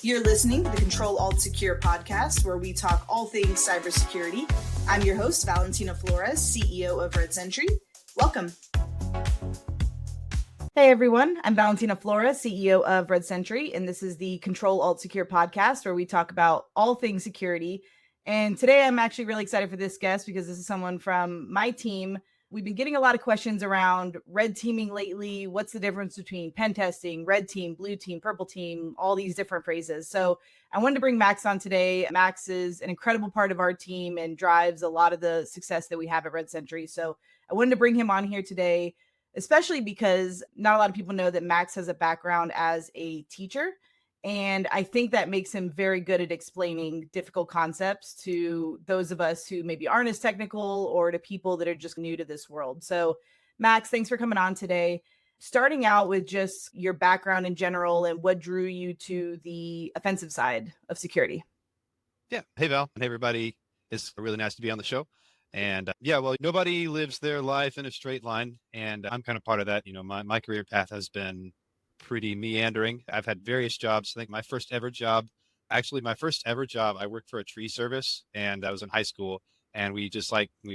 You're listening to the Ctrl-Alt-Secure podcast, where we talk all things cybersecurity. I'm your host, Valentina Flores, CEO of Sentry. Welcome. Hey everyone, I'm Valentina Flores, CEO of Sentry, and this is the Ctrl-Alt-Secure podcast, where we talk about all things security. And today I'm actually really excited for this guest because this is someone from my team. We've been getting a lot of questions around red teaming lately. What's the difference between pen testing, red team, blue team, purple team, all these different phrases. So I wanted to bring Max on today. Max is an incredible part of our team and drives a lot of the success that we have at Sentry. So I wanted to bring him on here today, especially because not a lot of people know that Max has a background as a teacher. And I think that makes him very good at explaining difficult concepts to those of us who maybe aren't as technical or to people that are just new to this world. So, Max, thanks for coming on today. Starting out with just your background in general and what drew you to the offensive side of security. Yeah. Hey, Val. And hey, everybody. It's really nice to be on the show. And well, nobody lives their life in a straight line. And I'm kind of part of that. You know, my career path has been pretty meandering. I've had various jobs. I think my first ever job, I worked for a tree service, and I was in high school, and we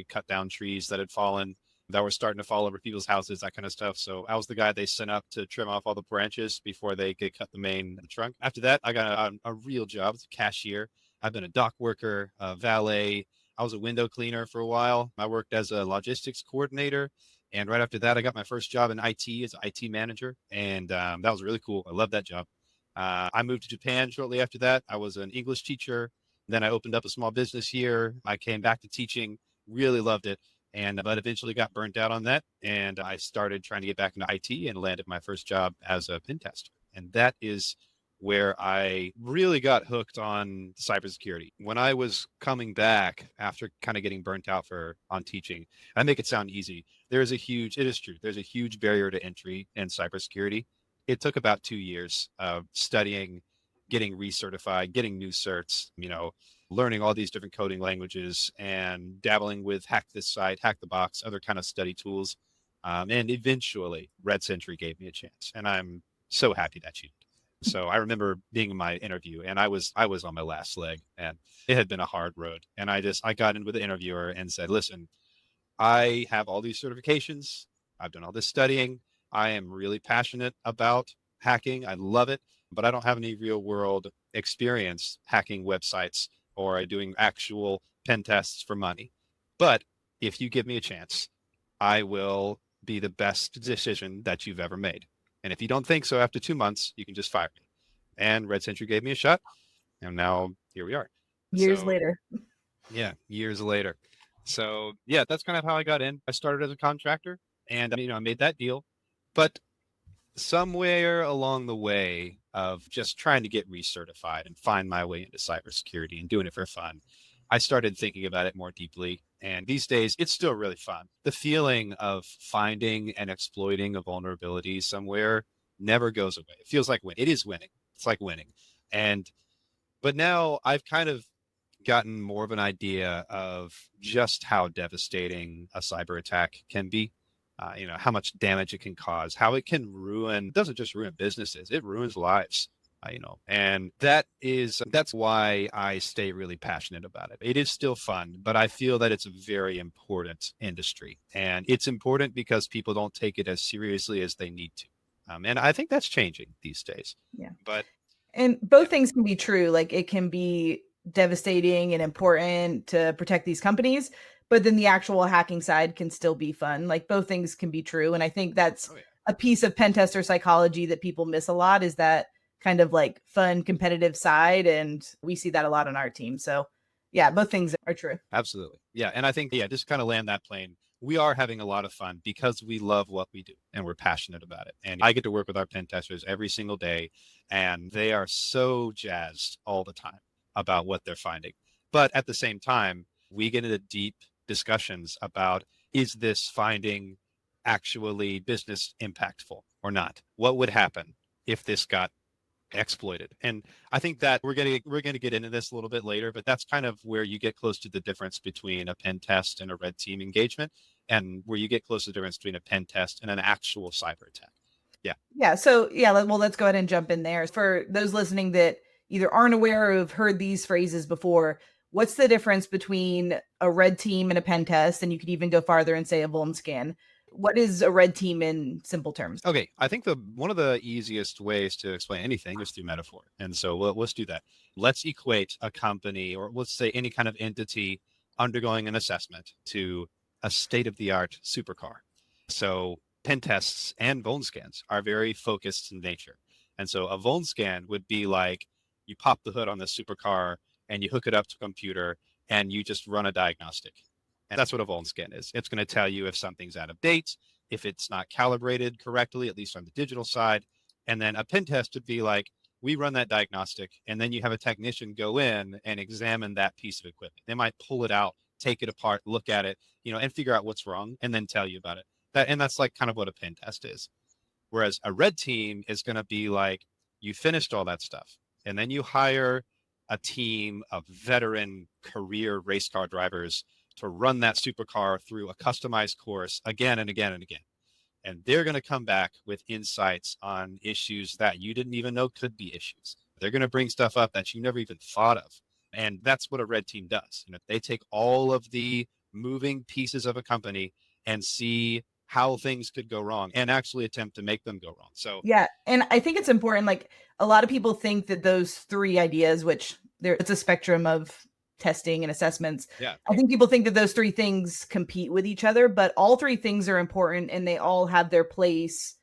cut down trees that had fallen, that were starting to fall over people's houses, that kind of stuff. So I was the guy they sent up to trim off all the branches before they could cut the trunk. After that, I got a real job as a cashier. I've been a dock worker, a valet. I was a window cleaner for a while. I worked as a logistics coordinator. And right after that, I got my first job in IT as an IT manager. And that was really cool. I loved that job. I moved to Japan shortly after that. I was an English teacher. Then I opened up a small business here. I came back to teaching, really loved it. But eventually got burnt out on that. And I started trying to get back into IT and landed my first job as a pen tester. And that is where I really got hooked on cybersecurity. When I was coming back after kind of getting burnt out on teaching, I make it sound easy. It is true. There's a huge barrier to entry in cybersecurity. It took about 2 years of studying, getting recertified, getting new certs, learning all these different coding languages and dabbling with hack this site, hack the box, other kind of study tools. And eventually Sentry gave me a chance, and I'm so happy that you did. So I remember being in my interview, and I was on my last leg, and it had been a hard road. And I got in with the interviewer and said, listen, I have all these certifications. I've done all this studying. I am really passionate about hacking. I love it, but I don't have any real world experience hacking websites or doing actual pen tests for money. But if you give me a chance, I will be the best decision that you've ever made. And if you don't think so after 2 months, you can just fire me. And Sentry gave me a shot. And now here we are. Years later. Yeah, years later. So yeah, that's kind of how I got in. I started as a contractor, and I made that deal. But somewhere along the way of just trying to get recertified and find my way into cybersecurity and doing it for fun, I started thinking about it more deeply. And these days, it's still really fun. The feeling of finding and exploiting a vulnerability somewhere never goes away. It feels like winning. It is winning. It's like winning. But now I've kind of gotten more of an idea of just how devastating a cyber attack can be. How much damage it can cause, how it can it doesn't just ruin businesses, it ruins lives. And that's why I stay really passionate about it. It is still fun, but I feel that it's a very important industry, and it's important because people don't take it as seriously as they need to. And I think that's changing these days. Yeah. And both things can be true. Like, it can be devastating and important to protect these companies, but then the actual hacking side can still be fun. Like, both things can be true. And I think that's a piece of pen tester psychology that people miss a lot, is that kind of like fun, competitive side. And we see that a lot on our team. So yeah, both things are true. Absolutely. Yeah. And I think, just kind of land that plane. We are having a lot of fun because we love what we do and we're passionate about it. And I get to work with our pen testers every single day, and they are so jazzed all the time about what they're finding. But at the same time, we get into deep discussions about, is this finding actually business impactful or not? What would happen if this got exploited? And I think that we're going to get into this a little bit later, but that's kind of where you get close to the difference between a pen test and a red team engagement, and where you get close to the difference between a pen test and an actual cyber attack. Yeah. Yeah. So, yeah, well, let's go ahead and jump in there. For those listening that either aren't aware or have heard these phrases before, what's the difference between a red team and a pen test? And you could even go farther and say a vuln scan. What is a red team in simple terms? Okay, I think the one of the easiest ways to explain anything is through metaphor. And so let's do that. Let's equate a company, or let's say any kind of entity undergoing an assessment, to a state-of-the-art supercar. So pen tests and vuln scans are very focused in nature. And so a vuln scan would be like you pop the hood on this supercar and you hook it up to a computer and you just run a diagnostic. And that's what a vuln scan is. It's going to tell you if something's out of date, if it's not calibrated correctly, at least on the digital side. And then a pen test would be like, we run that diagnostic, and then you have a technician go in and examine that piece of equipment. They might pull it out, take it apart, look at it, and figure out what's wrong, and then tell you about it. That's like kind of what a pen test is. Whereas a red team is going to be like, you finished all that stuff, and then you hire a team of veteran career race car drivers to run that supercar through a customized course again and again and again. And they're going to come back with insights on issues that you didn't even know could be issues. They're going to bring stuff up that you never even thought of. And that's what a red team does. They take all of the moving pieces of a company and see how things could go wrong and actually attempt to make them go wrong. So Yeah, and I think it's important. Like, a lot of people think that those three ideas, which it's a spectrum of testing and assessments. yeah, I think people think that those three things compete with each other, but all three things are important and they all have their place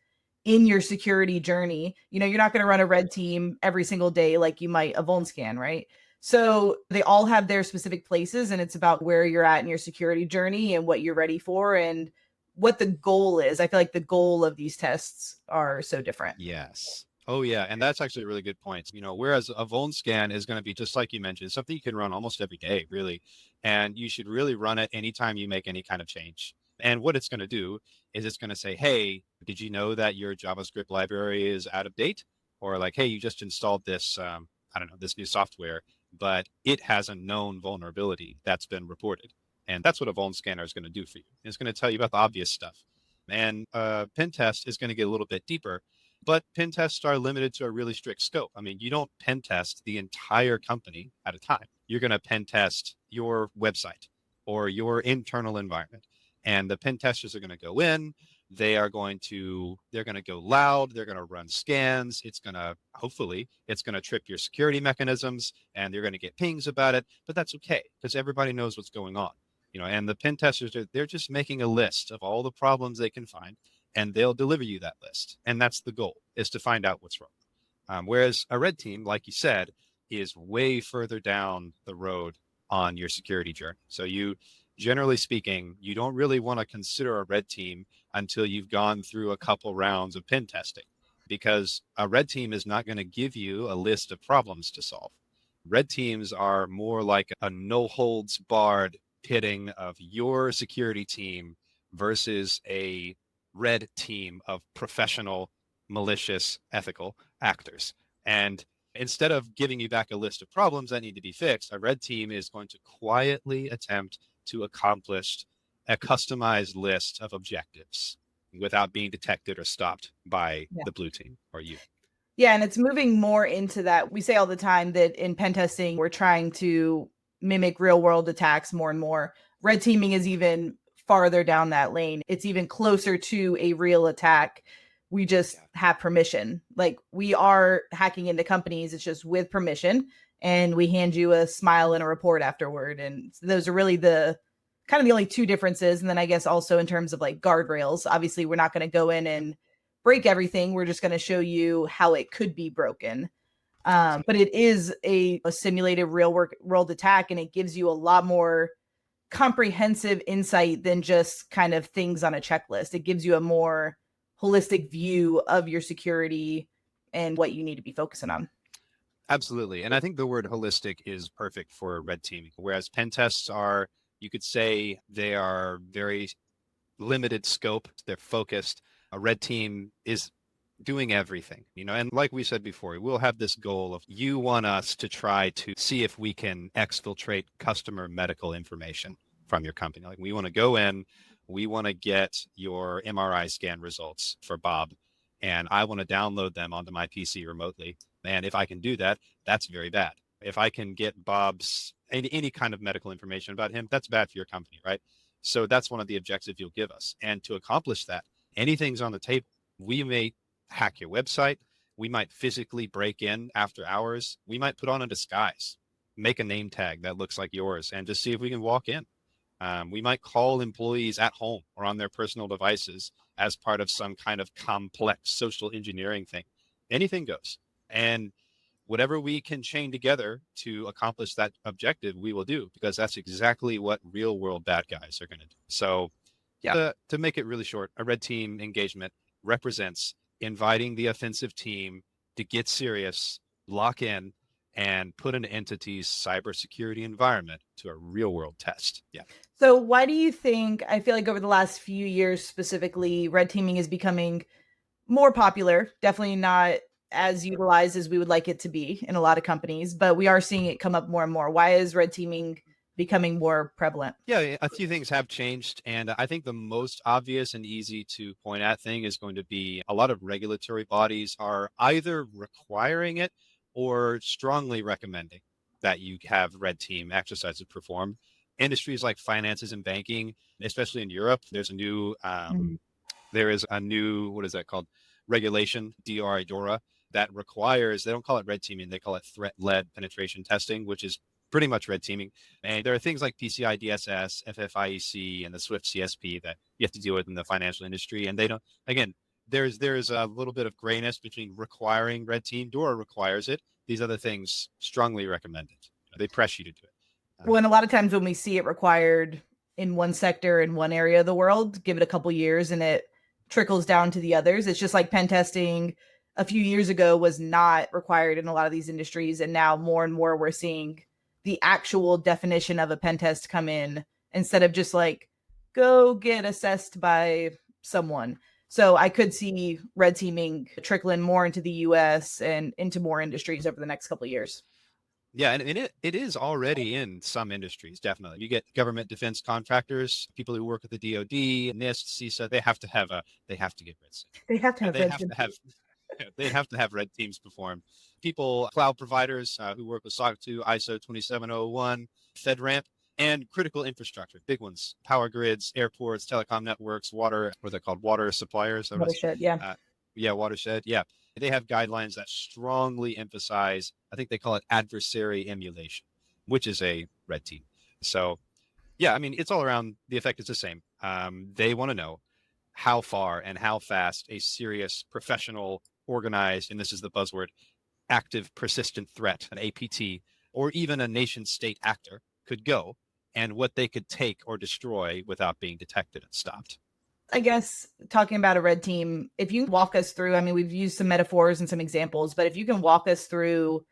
in your security journey. You're not going to run a red team every single day like you might a vuln scan, right? So they all have their specific places, and it's about where you're at in your security journey and what you're ready for and what the goal is. I feel like the goal of these tests are so different. yes. Oh, yeah. And that's actually a really good point. Whereas a vuln scan is going to be just like you mentioned, something you can run almost every day, really. And you should really run it anytime you make any kind of change. And what it's going to do is it's going to say, hey, did you know that your JavaScript library is out of date? Or like, hey, you just installed this, I don't know, this new software, but it has a known vulnerability that's been reported. And that's what a vuln scanner is going to do for you. It's going to tell you about the obvious stuff. And pen test is going to get a little bit deeper, but pen tests are limited to a really strict scope. I mean, you don't pen test the entire company at a time. You're going to pen test your website or your internal environment. And the pen testers are going to go in. They're going to go loud. They're going to run scans. Hopefully, it's going to trip your security mechanisms, and you're going to get pings about it. But that's okay because everybody knows what's going on. And the pen testers, they're just making a list of all the problems they can find, and they'll deliver you that list. And that's the goal, is to find out what's wrong. Whereas a red team, like you said, is way further down the road on your security journey. So generally speaking, you don't really want to consider a red team until you've gone through a couple rounds of pen testing, because a red team is not going to give you a list of problems to solve. Red teams are more like a no holds barred pitting of your security team versus a red team of professional, malicious, ethical actors. And instead of giving you back a list of problems that need to be fixed, a red team is going to quietly attempt to accomplish a customized list of objectives without being detected or stopped by Yeah. the blue team or you. Yeah, and it's moving more into that. We say all the time that in pen testing, we're trying to mimic real world attacks more and more. Red teaming is even farther down that lane. It's even closer to a real attack. We just have permission. Like, we are hacking into companies, it's just with permission. And we hand you a smile and a report afterward. And those are really the kind of the only two differences. And then I guess also in terms of like guardrails, obviously we're not going to go in and break everything. We're just going to show you how it could be broken. But it is a simulated real world attack, and it gives you a lot more comprehensive insight than just kind of things on a checklist. It gives you a more holistic view of your security and what you need to be focusing on. Absolutely. And I think the word holistic is perfect for red teaming, whereas pen tests are, you could say, they are very limited scope, they're focused. A red team is doing everything, and like we said before, we'll have this goal of, you want us to try to see if we can exfiltrate customer medical information from your company. Like, we want to go in, we want to get your MRI scan results for Bob, and I want to download them onto my PC remotely. And if I can do that, that's very bad. If I can get Bob's any kind of medical information about him, that's bad for your company, right? So that's one of the objectives you'll give us. And to accomplish that, anything's on the table. We may hack your website. We might physically break in after hours. We might put on a disguise, make a name tag that looks like yours, and just see if we can walk in. We might call employees at home or on their personal devices as part of some kind of complex social engineering thing. Anything goes. And whatever we can chain together to accomplish that objective, we will do, because that's exactly what real world bad guys are going to do. So, yeah, to make it really short, a red team engagement represents inviting the offensive team to get serious, lock in, and put an entity's cybersecurity environment to a real world test. Yeah. So why do you think, I feel like over the last few years specifically, red teaming is becoming more popular, definitely not as utilized as we would like it to be in a lot of companies, but we are seeing it come up more and more. Why is red teaming becoming more prevalent? Yeah, a few things have changed. And I think the most obvious and easy to point at thing is going to be a lot of regulatory bodies are either requiring it or strongly recommending that you have red team exercises performed. Industries like finances and banking, especially in Europe, there is a new, what is that called? Regulation, DORA, that requires, they don't call it red teaming, they call it threat-led penetration testing, which is pretty much red teaming. And there are things like PCI DSS, FFIEC, and the Swift CSP that you have to deal with in the financial industry. And they don't, again, there's a little bit of grayness between requiring red team. DORA requires it. These other things strongly recommend it. They press you to do it. Well, and a lot of times when we see it required in one sector in one area of the world, give it a couple years and it trickles down to the others. It's just like pen testing a few years ago was not required in a lot of these industries, and now more and more we're seeing the actual definition of a pen test come in instead of just like go get assessed by someone. So I could see red teaming trickling more into the US and into more industries over the next couple of years. Yeah, and it is already in some industries, definitely. You get government defense contractors, people who work at the DoD, NIST, CISA, they have to get red team. They have to have They red have team. to have they have to have red teams performed. People, cloud providers who work with SOC 2, ISO 27001, FedRAMP, and critical infrastructure, big ones, power grids, airports, telecom networks, water, what are they called? Water suppliers. Watershed, yeah. Yeah, watershed. Yeah. They have guidelines that strongly emphasize, I think they call it adversary emulation, which is a red team. So, yeah, I mean, it's all around. The effect is the same. They want to know how far and how fast a serious, professional, organized, and this is the buzzword, active persistent threat, an APT, or even a nation state actor could go, and what they could take or destroy without being detected and stopped. I guess talking about a red team, if you walk us through, I mean, we've used some metaphors and some examples, but if you can walk us through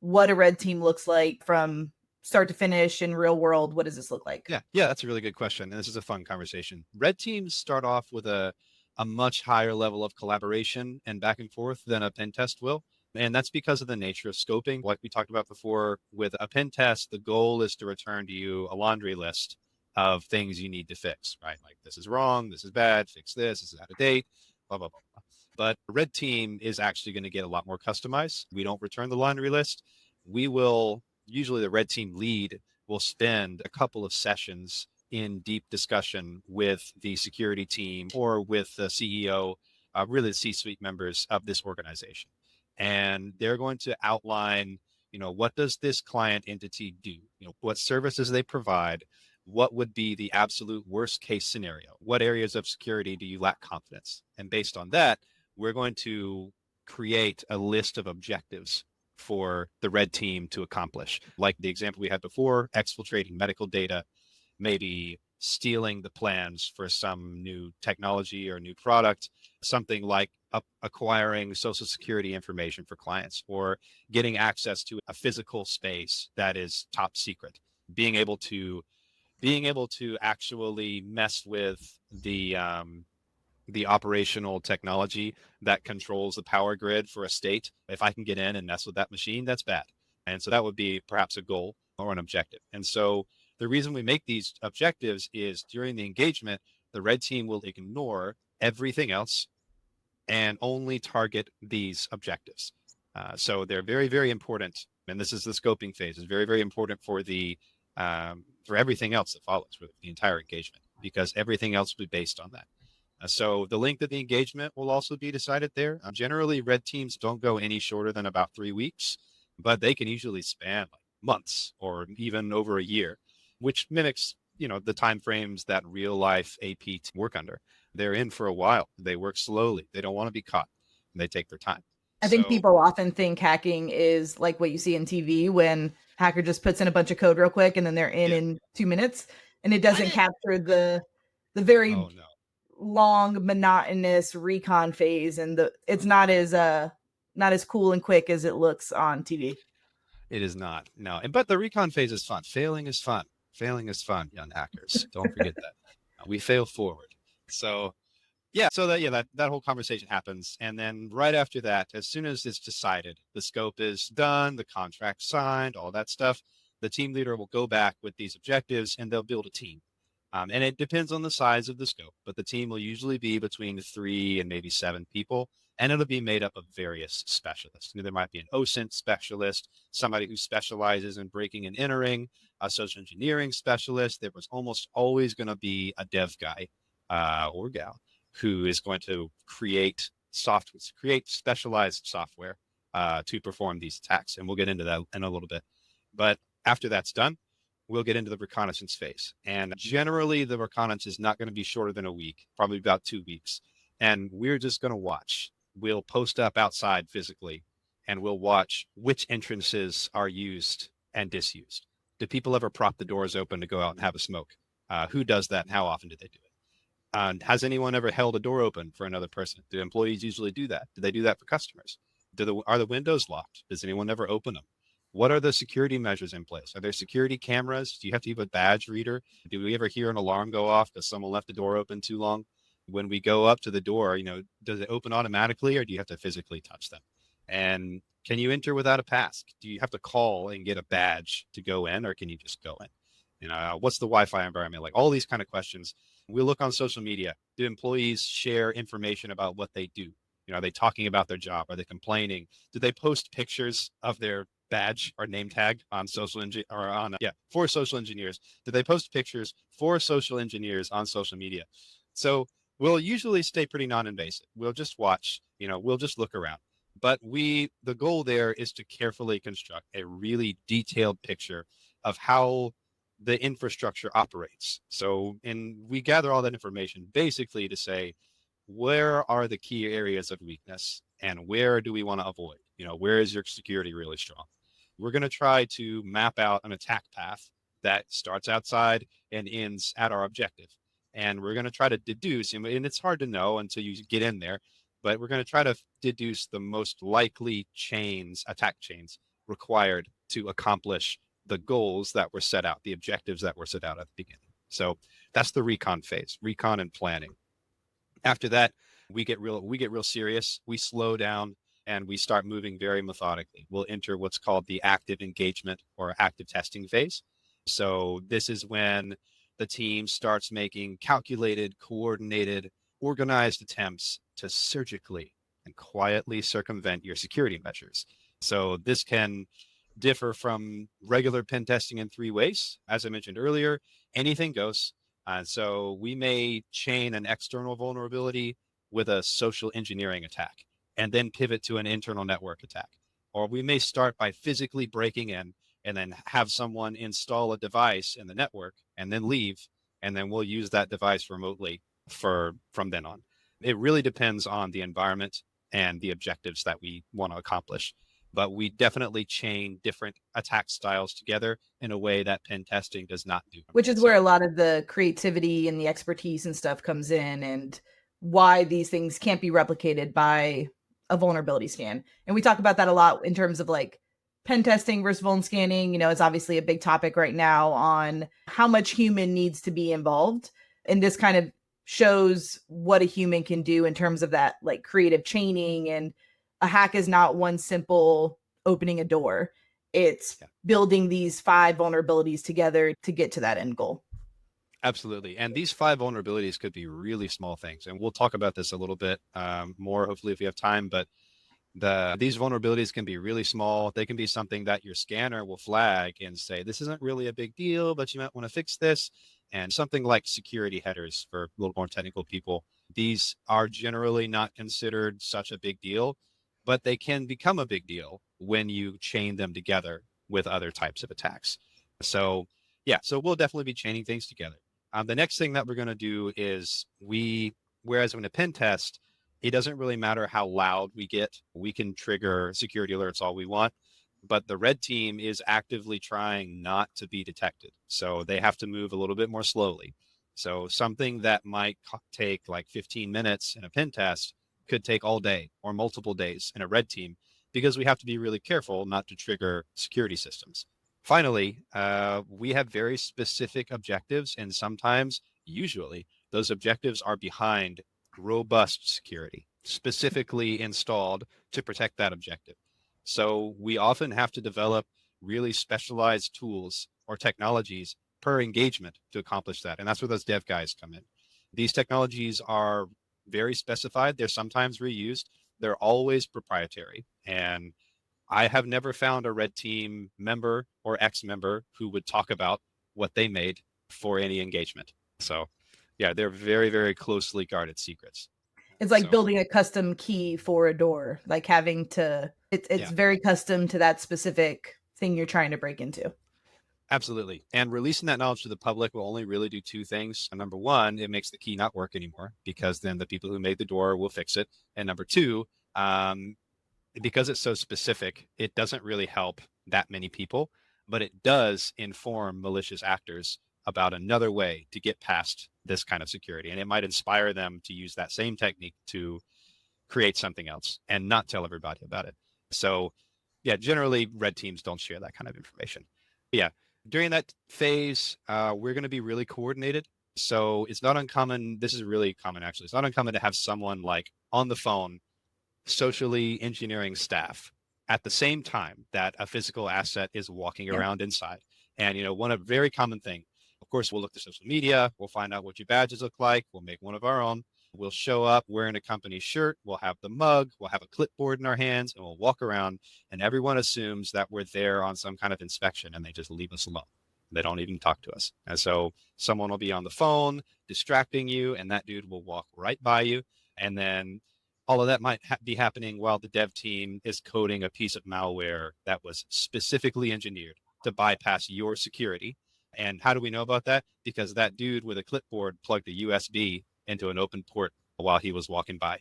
what a red team looks like from start to finish in real world, what does this look like? Yeah, that's a really good question. And this is a fun conversation. Red teams start off with a much higher level of collaboration and back and forth than a pen test will. And that's because of the nature of scoping. Like we talked about before, with a pen test, the goal is to return to you a laundry list of things you need to fix, right? Like this is wrong, this is bad, fix this is out of date, blah, blah, blah, blah. But a red team is actually going to get a lot more customized. We don't return the laundry list. We will, usually the red team lead will spend a couple of sessions in deep discussion with the security team or with the CEO, really the C-suite members of this organization. And they're going to outline, what does this client entity do? What services they provide? What would be the absolute worst case scenario? What areas of security do you lack confidence? And based on that, we're going to create a list of objectives for the red team to accomplish. Like the example we had before, exfiltrating medical data, maybe stealing the plans for some new technology or new product, something like acquiring social security information for clients, or getting access to a physical space that is top secret, being able to actually mess with the operational technology that controls the power grid for a state. If I can get in and mess with that machine, that's bad. And so that would be perhaps a goal or an objective. And so the reason we make these objectives is during the engagement, the red team will ignore everything else and only target these objectives. So they're very, very important. And this is the scoping phase. It's very, very important for everything else that follows, for the entire engagement, because everything else will be based on that. So the length of the engagement will also be decided there. Generally, red teams don't go any shorter than about 3 weeks, but they can usually span like months or even over a year, which mimics, the time frames that real life AP work under. They're in for a while. They work slowly. They don't want to be caught. And they take their time. I think So people often think hacking is like what you see in TV when hacker just puts in a bunch of code real quick and then they're yeah. in 2 minutes, and it doesn't capture the very Oh no. long monotonous recon phase, and it's not as cool and quick as it looks on TV. It is not. No. But the recon phase is fun. Failing is fun. Failing is fun, young hackers. Don't forget that. We fail forward. So that whole conversation happens, and then right after that, as soon as it's decided, the scope is done, the contract signed, all that stuff, the team leader will go back with these objectives and they'll build a team. And it depends on the size of the scope, but the team will usually be between 3 and maybe 7 people, and it'll be made up of various specialists. There might be an OSINT specialist, somebody who specializes in breaking and entering, a social engineering specialist. There was almost always going to be a dev guy or gal who is going to create specialized software to perform these attacks. And we'll get into that in a little bit. But after that's done, we'll get into the reconnaissance phase. And generally, the reconnaissance is not going to be shorter than a week, probably about 2 weeks. And we're just going to watch. We'll post up outside physically, and we'll watch which entrances are used and disused. Do people ever prop the doors open to go out and have a smoke? Who does that, and how often do they do it? Has anyone ever held a door open for another person? Do employees usually do that? Do they do that for customers? Are the windows locked? Does anyone ever open them? What are the security measures in place? Are there security cameras? Do you have to have a badge reader? Do we ever hear an alarm go off because someone left the door open too long? When we go up to the door, does it open automatically, or do you have to physically touch them? And can you enter without a pass? Do you have to call and get a badge to go in, or can you just go in? What's the Wi-Fi environment like? All these kind of questions. We look on social media. Do employees share information about what they do? Are they talking about their job? Are they complaining? Do they post pictures of their badge or name tag on for social engineers? Do they post pictures for social engineers on social media? So we'll usually stay pretty non-invasive. We'll just watch, we'll just look around. But the goal there is to carefully construct a really detailed picture of how the infrastructure operates. And we gather all that information basically to say, where are the key areas of weakness and where do we want to avoid? Where is your security really strong? We're going to try to map out an attack path that starts outside and ends at our objective. And we're going to try to deduce, and it's hard to know until you get in there, but we're going to try to deduce the most likely attack chains required to accomplish the goals that were set out, the objectives that were set out at the beginning. So that's the recon phase, recon and planning. After that, we get real serious. We slow down and we start moving very methodically. We'll enter what's called the active engagement or active testing phase. So this is when the team starts making calculated, coordinated, organized attempts to surgically and quietly circumvent your security measures. So this can differ from regular pen testing in 3 ways. As I mentioned earlier, anything goes. So we may chain an external vulnerability with a social engineering attack and then pivot to an internal network attack. Or we may start by physically breaking in and then have someone install a device in the network and then leave, and then we'll use that device remotely from then on. It really depends on the environment and the objectives that we want to accomplish. But we definitely chain different attack styles together in a way that pen testing does not do. Which is where a lot of the creativity and the expertise and stuff comes in, and why these things can't be replicated by a vulnerability scan. And we talk about that a lot in terms of like pen testing versus vuln scanning. It's obviously a big topic right now on how much human needs to be involved. And this kind of shows what a human can do in terms of that like creative chaining. And a hack is not one simple opening a door. It's building these 5 vulnerabilities together to get to that end goal. Absolutely. And these 5 vulnerabilities could be really small things. And we'll talk about this a little bit more, hopefully, if we have time. But these vulnerabilities can be really small. They can be something that your scanner will flag and say, this isn't really a big deal, but you might want to fix this. And something like security headers for a little more technical people, these are generally not considered such a big deal, but they can become a big deal when you chain them together with other types of attacks. So yeah, so we'll definitely be chaining things together. The next thing that we're going to do is whereas in a pen test, it doesn't really matter how loud we get. We can trigger security alerts all we want, but the red team is actively trying not to be detected. So they have to move a little bit more slowly. So something that might take like 15 minutes in a pen test could take all day or multiple days in a red team, because we have to be really careful not to trigger security systems. Finally, we have very specific objectives, and sometimes, usually, those objectives are behind robust security, specifically installed to protect that objective. So we often have to develop really specialized tools or technologies per engagement to accomplish that. And that's where those dev guys come in. These technologies are very specified. They're sometimes reused. They're always proprietary. And I have never found a red team member or ex-member who would talk about what they made for any engagement. So yeah, they're very, very closely guarded secrets. It's like So building a custom key for a door, like having to it's yeah, very custom to that specific thing you're trying to break into. absolutely. And releasing that knowledge to the public will only really do 2 things. And number 1, it makes the key not work anymore, because then the people who made the door will fix it. And number 2, because it's so specific, it doesn't really help that many people, but it does inform malicious actors about another way to get past this kind of security. And it might inspire them to use that same technique to create something else and not tell everybody about it. So yeah, generally red teams don't share that kind of information. But yeah, during that phase, we're going to be really coordinated. So it's not uncommon. This is really common, actually. It's not uncommon to have someone like on the phone socially engineering staff at the same time that a physical asset is walking Yeah. around inside. And, one a very common thing, of course, we'll look to social media, we'll find out what your badges look like, we'll make one of our own. We'll show up wearing a company shirt, we'll have the mug, we'll have a clipboard in our hands, and we'll walk around, and everyone assumes that we're there on some kind of inspection, and they just leave us alone. They don't even talk to us. And so someone will be on the phone distracting you, and that dude will walk right by you. And then all of that might be happening while the dev team is coding a piece of malware that was specifically engineered to bypass your security. And how do we know about that? Because that dude with a clipboard plugged a USB into an open port while he was walking by.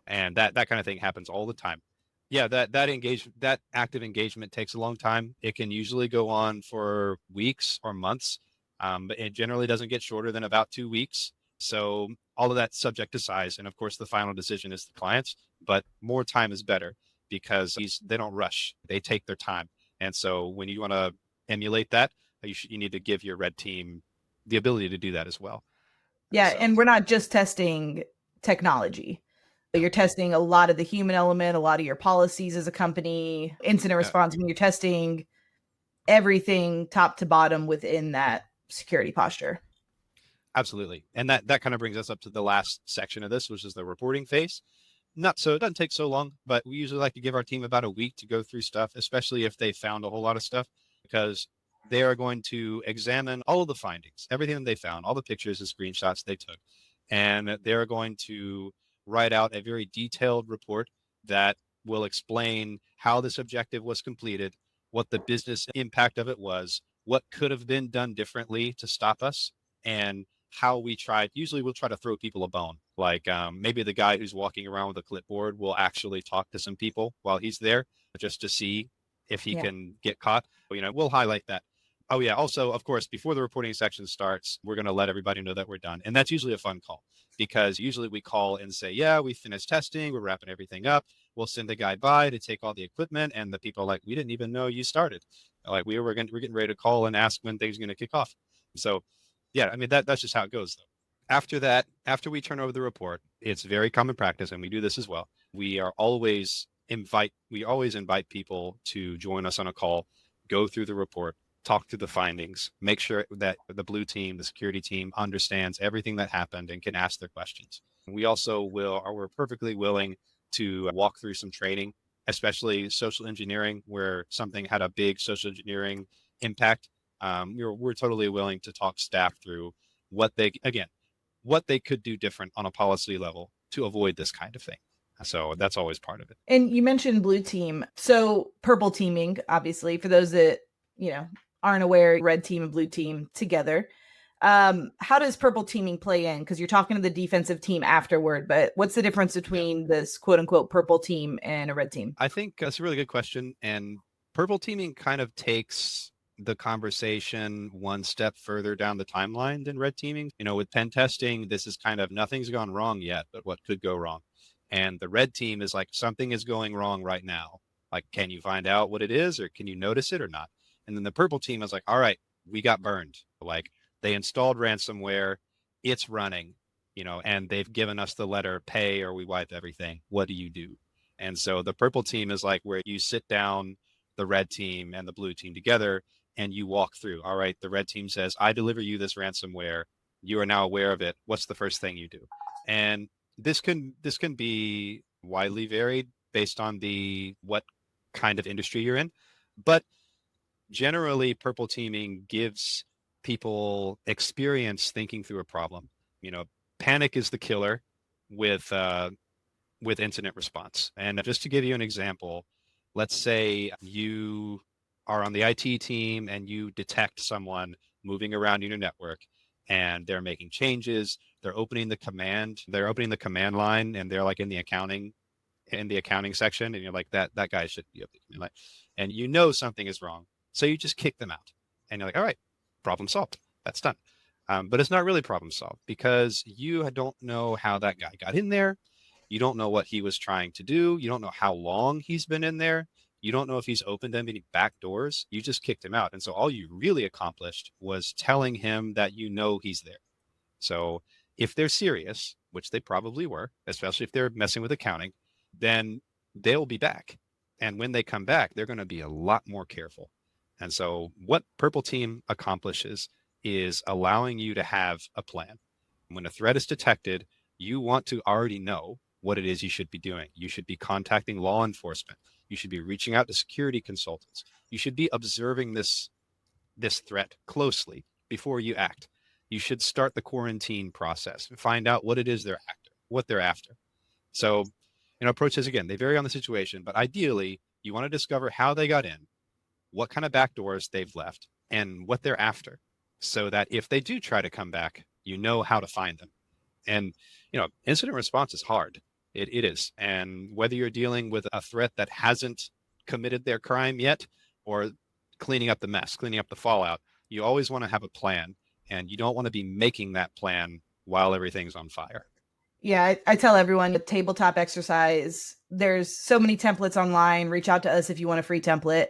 And that kind of thing happens all the time. Yeah, that active engagement takes a long time. It can usually go on for weeks or months, but it generally doesn't get shorter than about 2 weeks. So all of that's subject to size. And of course, the final decision is the client's, but more time is better, because they don't rush. They take their time. And so when you want to emulate that, you need to give your red team the ability to do that as well. Yeah, So and we're not just testing technology. But no, you're testing a lot of the human element, a lot of your policies as a company, incident yeah, response. I mean, you're testing everything top to bottom within that security posture. absolutely. And that kind of brings us up to the last section of this, which is the reporting phase. Not so, it doesn't take so long, but we usually like to give our team about a week to go through stuff, especially if they found a whole lot of stuff, because they are going to examine all of the findings, everything they found, all the pictures and screenshots they took. And they're going to write out a very detailed report that will explain how this objective was completed, what the business impact of it was, what could have been done differently to stop us, and how we tried. Usually we'll try to throw people a bone. Like maybe the guy who's walking around with a clipboard will actually talk to some people while he's there, just to see if he Yeah. can get caught. We'll highlight that. Oh yeah. Also, of course, before the reporting section starts, we're going to let everybody know that we're done. And that's usually a fun call, because usually we call and say, yeah, we finished testing. We're wrapping everything up. We'll send the guy by to take all the equipment. And the people are like, we didn't even know you started. Like we're getting ready to call and ask when things are going to kick off. So yeah, I mean, that's just how it goes, though. After that, after we turn over the report, it's very common practice, and we do this as well. We always invite people to join us on a call, go through the report, talk through the findings, make sure that the blue team, the security team, understands everything that happened and can ask their questions. We also we're perfectly willing to walk through some training, especially social engineering, where something had a big social engineering impact. We're totally willing to talk staff through what they could do different on a policy level to avoid this kind of thing. So that's always part of it. And you mentioned blue team. So purple teaming, obviously, for those that, aren't aware, red team and blue team together. How does purple teaming play in? Because you're talking to the defensive team afterward, but what's the difference between this quote unquote purple team and a red team? I think that's a really good question. And purple teaming kind of takes the conversation one step further down the timeline than red teaming. With pen testing, this is kind of nothing's gone wrong yet, but what could go wrong? And the red team is like, something is going wrong right now. Like, can you find out what it is, or can you notice it or not? And then the purple team is like, all right, we got burned. Like, they installed ransomware, it's running, and they've given us the letter pay or we wipe everything. What do you do? And so the purple team is like where you sit down the red team and the blue team together and you walk through. All right, the red team says, I deliver you this ransomware. You are now aware of it. What's the first thing you do? And this can be widely varied based on what kind of industry you're in. But generally, purple teaming gives people experience thinking through a problem. Panic is the killer with incident response. And just to give you an example, let's say you are on the IT team and you detect someone moving around in your network and they're making changes. They're opening the command line, and they're like in the accounting section, and you're like, that guy shouldn't be up the command line. And something is wrong. So you just kick them out. And you're like, all right, problem solved. That's done. But it's not really problem solved because you don't know how that guy got in there. You don't know what he was trying to do. You don't know how long he's been in there. You don't know if he's opened any back doors. You just kicked him out. And so all you really accomplished was telling him that he's there. So if they're serious, which they probably were, especially if they're messing with accounting, then they'll be back. And when they come back, they're going to be a lot more careful. And so what Purple Team accomplishes is allowing you to have a plan. When a threat is detected, you want to already know what it is you should be doing. You should be contacting law enforcement. You should be reaching out to security consultants. You should be observing this threat closely before you act. You should start the quarantine process and find out what it is what they're after. So, approaches, again, they vary on the situation, but ideally, you want to discover how they got in, what kind of back doors they've left, and what they're after, so that if they do try to come back, you know how to find them. And, incident response is hard. It is. And whether you're dealing with a threat that hasn't committed their crime yet, or cleaning up the mess, cleaning up the fallout, you always want to have a plan, and you don't want to be making that plan while everything's on fire. Yeah, I tell everyone the tabletop exercise. There's so many templates online. Reach out to us if you want a free template.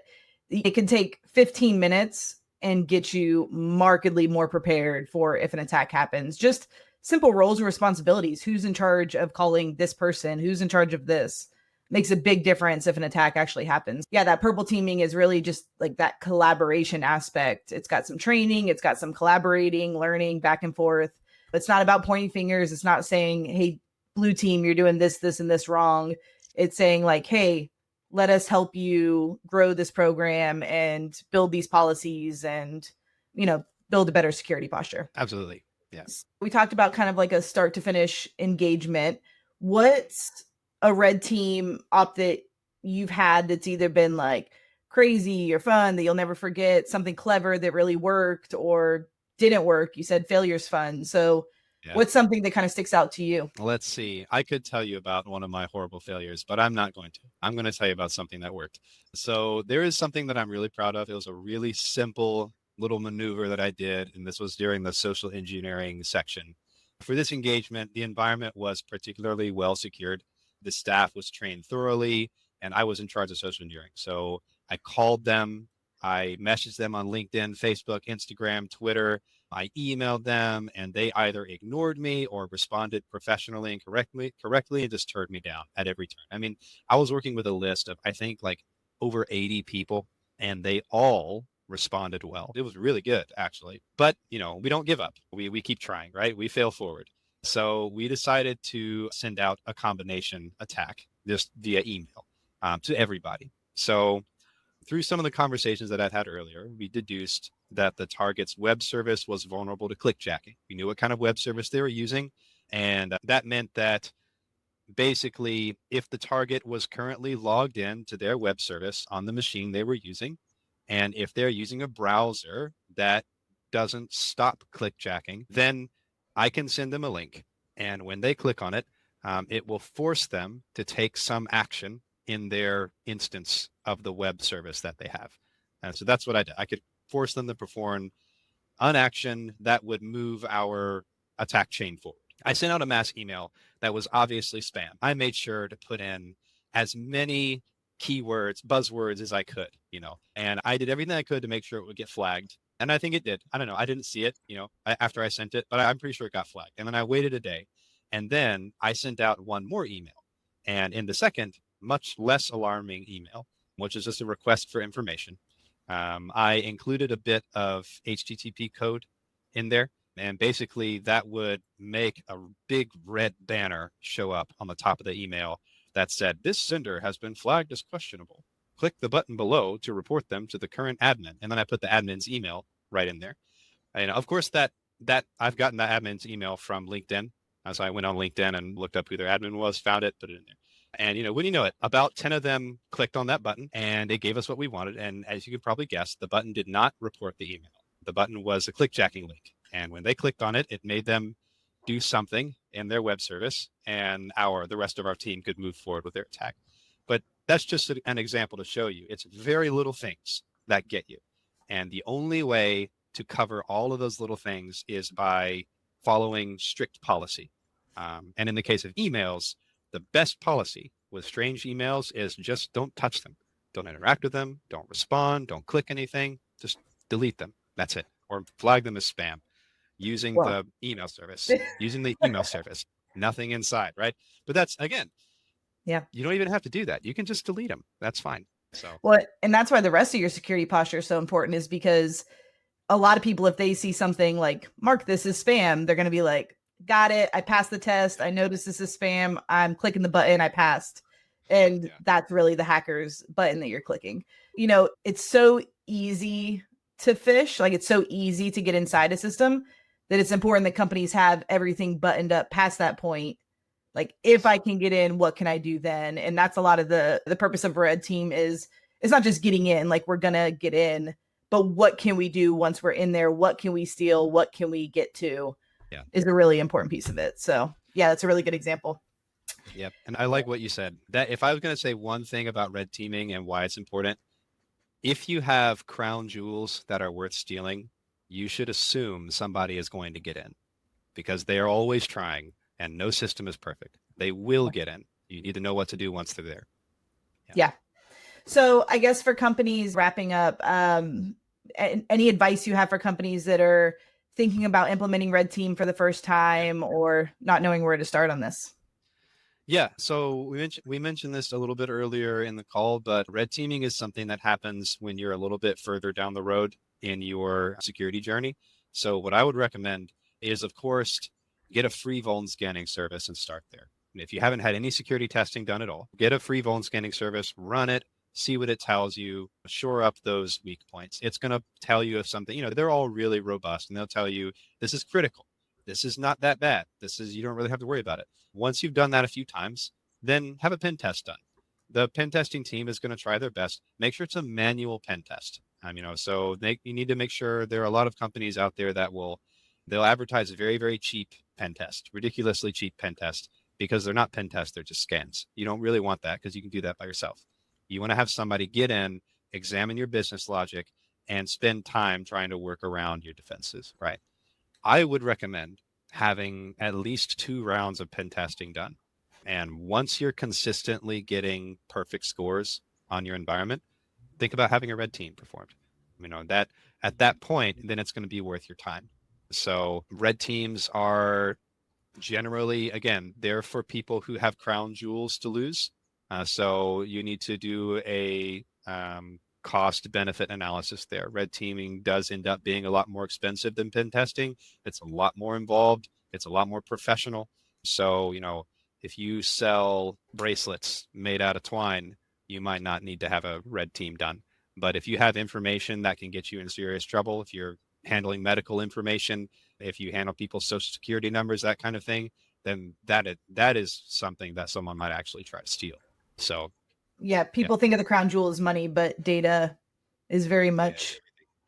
It can take 15 minutes and get you markedly more prepared for if an attack happens. Just simple roles and responsibilities. Who's in charge of calling this person? Who's in charge of this? Makes a big difference if an attack actually happens. Yeah, that purple teaming is really just like that collaboration aspect. It's got some training, it's got some collaborating, learning back and forth. It's not about pointing fingers. It's not saying, hey, blue team, you're doing this, this, and this wrong. It's saying like, hey, let us help you grow this program and build these policies and, build a better security posture. Absolutely. Yes. We talked about kind of like a start to finish engagement. What's a red team op that you've had that's either been like crazy or fun that you'll never forget, something clever that really worked or didn't work? You said failure's fun. So what's something that kind of sticks out to you? Let's see. I could tell you about one of my horrible failures, but I'm not going to. I'm going to tell you about something that worked. So there is something that I'm really proud of. It was a really simple little maneuver that I did, and this was during the social engineering section. For this engagement, the environment was particularly well secured. The staff was trained thoroughly, and I was in charge of social engineering. So I called them, I messaged them on LinkedIn, Facebook, Instagram, Twitter. I emailed them, and they either ignored me or responded professionally and correctly and just turned me down at every turn. I mean, I was working with a list of, I think, like over 80 people, and they all responded well. It was really good, actually. But, you know, we don't give up. We keep trying, right? We fail forward. So we decided to send out a combination attack just via email to everybody. So through some of the conversations that I'd had earlier, we deduced that the target's web service was vulnerable to clickjacking. We knew what kind of web service they were using. And that meant that basically, if the target was currently logged in to their web service on the machine they were using, and if they're using a browser that doesn't stop clickjacking, then I can send them a link. And when they click on it, it will force them to take some action in their instance of the web service that they have. And so that's what I did. I could force them to perform an action that would move our attack chain forward. I sent out a mass email that was obviously spam. I made sure to put in as many keywords, buzzwords as I could, you know, and I did everything I could to make sure it would get flagged. And I think it did. I don't know. I didn't see it, you know, after I sent it, but I'm pretty sure it got flagged. And then I waited a day, and then I sent out one more email. And in the second, much less alarming email, which is just a request for information, I included a bit of HTTP code in there. And basically, that would make a big red banner show up on the top of the email that said, "This sender has been flagged as questionable. Click the button below to report them to the current admin." And then I put the admin's email right in there. And of course, that I've gotten the admin's email from LinkedIn. So I went on LinkedIn and looked up who their admin was, found it, put it in there. And, you know, when you know it, about 10 of them clicked on that button and it gave us what we wanted. And as you can probably guess, the button did not report the email. The button was a clickjacking link. And when they clicked on it, it made them do something in their web service, and the rest of our team could move forward with their attack. But that's just an example to show you. It's very little things that get you. And the only way to cover all of those little things is by following strict policy. And in the case of emails, the best policy with strange emails is just don't touch them. Don't interact with them. Don't respond. Don't click anything. Just delete them. That's it. Or flag them as spam using Well, the email service, nothing inside, right? But that's, again, yeah. you don't even have to do that. You can just delete them. That's fine. So, Well, and that's why the rest of your security posture is so important, is because a lot of people, if they see something like, mark this as spam, they're going to be like, got it. I passed the test. I noticed this is spam. I'm clicking the button. I passed. And that's really the hacker's button that you're clicking. You know, it's so easy to phish. Like, it's so easy to get inside a system that it's important that companies have everything buttoned up past that point. Like, if I can get in, what can I do then? And that's a lot of the purpose of Red Team is, it's not just getting in, like we're going to get in, but what can we do once we're in there? What can we steal? What can we get to? Yeah. Is a really important piece of it. So yeah, that's a really good example. Yep. And I like what you said, that if I was going to say one thing about red teaming and why it's important, if you have crown jewels that are worth stealing, you should assume somebody is going to get in, because they are always trying and no system is perfect. They will get in. You need to know what to do once they're there. Yeah. So I guess for companies, wrapping up, any advice you have for companies that are thinking about implementing Red Team for the first time or not knowing where to start on this? Yeah, so we mentioned this a little bit earlier in the call, but red teaming is something that happens when you're a little bit further down the road in your security journey. So what I would recommend is, of course, get a free vuln scanning service and start there. And if you haven't had any security testing done at all, get a free vuln scanning service, run it, see what it tells you, shore up those weak points. It's going to tell you if something, you know, they're all really robust, and they'll tell you this is critical. This is not that bad. You don't really have to worry about it. Once you've done that a few times, then have a pen test done. The pen testing team is going to try their best. Make sure it's a manual pen test. So you need to make sure, there are a lot of companies out there that they'll advertise a very, very cheap pen test, ridiculously cheap pen test, because they're not pen tests, they're just scans. You don't really want that, because you can do that by yourself. You want to have somebody get in, examine your business logic, and spend time trying to work around your defenses, right? I would recommend having at least 2 rounds of pen testing done. And once you're consistently getting perfect scores on your environment, think about having a red team performed. That at that point, then it's going to be worth your time. So red teams are generally, again, they're for people who have crown jewels to lose. So you need to do a cost benefit analysis there. Red teaming does end up being a lot more expensive than pen testing. It's a lot more involved. It's a lot more professional. So, if you sell bracelets made out of twine, you might not need to have a red team done. But if you have information that can get you in serious trouble, if you're handling medical information, if you handle people's social security numbers, that kind of thing, then that is something that someone might actually try to steal. So yeah, people think of the crown jewel as money, but data is very much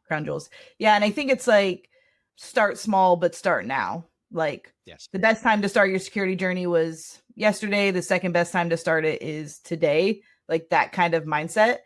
crown jewels. Yeah, and I think it's like start small, but start now. Like yes, the best time to start your security journey was yesterday. The second best time to start it is today. Like that kind of mindset.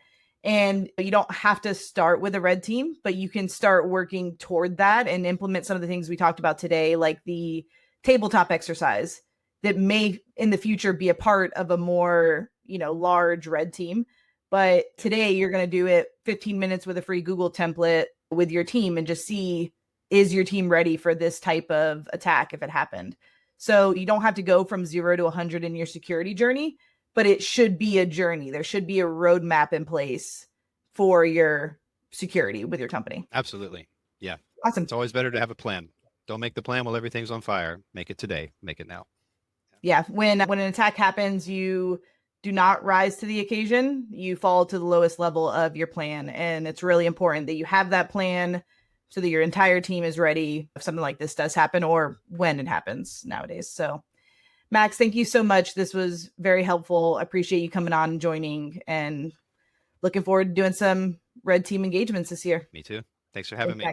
And you don't have to start with a red team, but you can start working toward that and implement some of the things we talked about today, like the tabletop exercise that may in the future be a part of a more, large red team. But today you're going to do it 15 minutes with a free Google template with your team and just see, is your team ready for this type of attack if it happened? So you don't have to go from 0 to 100 in your security journey, but it should be a journey. There should be a roadmap in place for your security with your company. absolutely. Yeah. Awesome. It's always better to have a plan. Don't make the plan while everything's on fire. Make it today. Make it now. Yeah. When an attack happens, you do not rise to the occasion. You fall to the lowest level of your plan. And it's really important that you have that plan so that your entire team is ready if something like this does happen or when it happens nowadays. So Max, thank you so much. This was very helpful. I appreciate you coming on and joining, and looking forward to doing some red team engagements this year. Me too. Thanks for having me.